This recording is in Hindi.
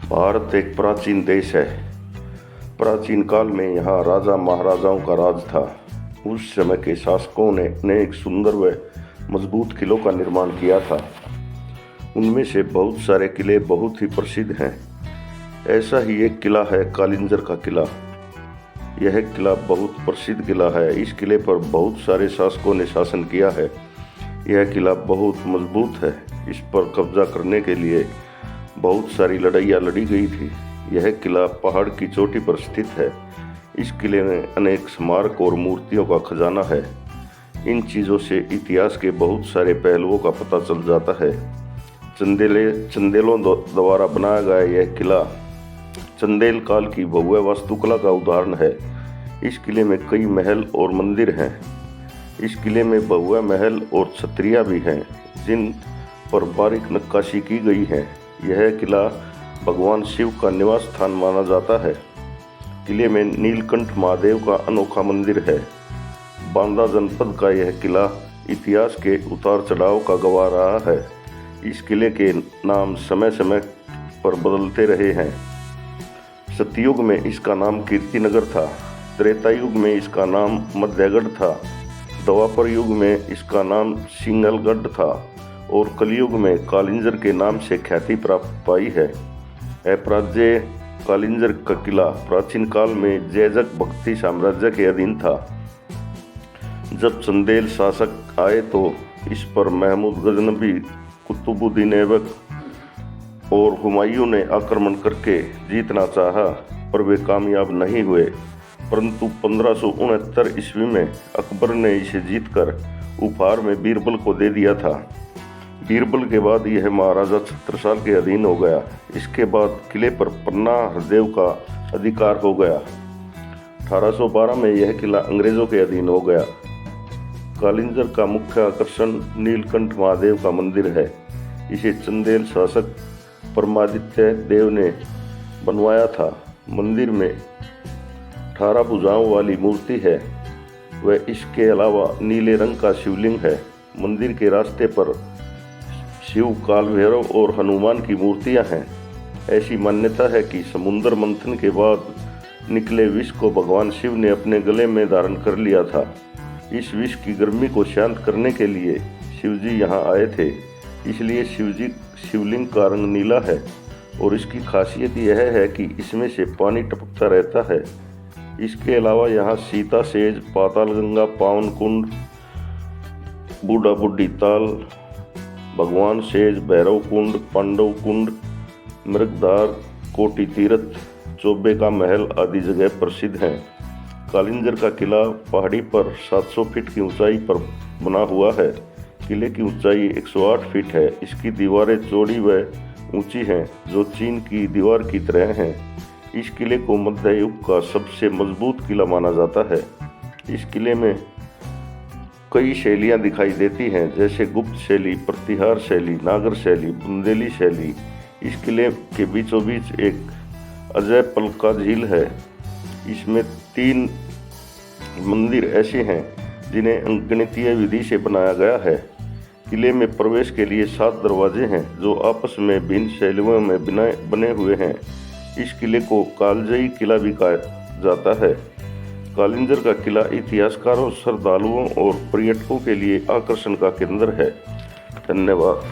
भारत एक प्राचीन देश है। प्राचीन काल में यहाँ राजा महाराजाओं का राज था। उस समय के शासकों ने अनेक सुंदर व मजबूत किलों का निर्माण किया था। उनमें से बहुत सारे किले बहुत ही प्रसिद्ध हैं। ऐसा ही एक किला है कालिंजर का किला। यह किला बहुत प्रसिद्ध किला है। इस किले पर बहुत सारे शासकों ने शासन किया है। यह किला बहुत मजबूत है। इस पर कब्जा करने के लिए बहुत सारी लड़ाइयाँ लड़ी गई थी। यह किला पहाड़ की चोटी पर स्थित है। इस किले में अनेक स्मारक और मूर्तियों का खजाना है। इन चीज़ों से इतिहास के बहुत सारे पहलुओं का पता चल जाता है। चंदेलों द्वारा बनाया गया यह किला चंदेल काल की भव्य वास्तुकला का उदाहरण है। इस किले में कई महल और मंदिर हैं। इस किले में भव्य महल और छतरियाँ भी हैं जिन पर बारीक नक्काशी की गई है। यह किला भगवान शिव का निवास स्थान माना जाता है। किले में नीलकंठ महादेव का अनोखा मंदिर है। बांदा जनपद का यह किला इतिहास के उतार चढ़ाव का गवाह रहा है। इस किले के नाम समय समय पर बदलते रहे हैं। सतयुग में इसका नाम कीर्तिनगर था। त्रेता युग में इसका नाम मध्यगढ़ था। द्वापर युग में इसका नाम सिंगलगढ़ था और कलयुग में कालिंजर के नाम से ख्याति प्राप्त पाई है। ऐपराज्य कालिंजर का किला प्राचीन काल में जैजक भक्ति साम्राज्य के अधीन था। जब चंदेल शासक आए तो इस पर महमूद गजनबी, कुतुबुद्दीन ऐबक और हुमायूं ने आक्रमण करके जीतना चाहा, पर वे कामयाब नहीं हुए। परंतु 1569 ईस्वी में अकबर ने इसे जीतकर उपहार में बीरबल को दे दिया था। बीरबल के बाद यह महाराजा छत्रसाल के अधीन हो गया। इसके बाद किले पर पन्ना हरदेव का अधिकार हो गया। 1812 में यह किला अंग्रेजों के अधीन हो गया। कालिंजर का मुख्य आकर्षण नीलकंठ महादेव का मंदिर है। इसे चंदेल शासक परमादित्य देव ने बनवाया था। मंदिर में 18 भुजाओं वाली मूर्ति है व इसके अलावा नीले रंग का शिवलिंग है। मंदिर के रास्ते पर शिव, काल भैरव और हनुमान की मूर्तियां हैं। ऐसी मान्यता है कि समुद्र मंथन के बाद निकले विष को भगवान शिव ने अपने गले में धारण कर लिया था। इस विष की गर्मी को शांत करने के लिए शिवजी यहाँ आए थे। इसलिए शिवलिंग का रंग नीला है और इसकी खासियत यह है कि इसमें से पानी टपकता रहता है। इसके अलावा यहाँ सीता सेज, पाताल गंगा, पावन कुंड, बूढ़ा बुढ़ी ताल, भगवान शेष, भैरव कुंड, पांडव कुंड, मृगधार, कोटि तीर्थ, चौबे का महल आदि जगह प्रसिद्ध हैं। कालिंजर का किला पहाड़ी पर 700 फीट की ऊंचाई पर बना हुआ है। किले की ऊंचाई 108 फीट है। इसकी दीवारें चौड़ी व ऊंची हैं जो चीन की दीवार की तरह हैं। इस किले को मध्य युग का सबसे मजबूत किला माना जाता है। इस किले में कई शैलियाँ दिखाई देती हैं जैसे गुप्त शैली, प्रतिहार शैली, नागर शैली, बुंदेली शैली। इस किले के बीचों बीच एक अजय पलका झील है। इसमें 3 मंदिर ऐसे हैं जिन्हें अंकगणितीय विधि से बनाया गया है। किले में प्रवेश के लिए 7 दरवाजे हैं जो आपस में भिन्न शैलियों में बने हुए हैं। इस किले को कालजयी किला भी कहा जाता है। कालिंजर का किला इतिहासकारों, श्रद्धालुओं और पर्यटकों के लिए आकर्षण का केंद्र है। धन्यवाद।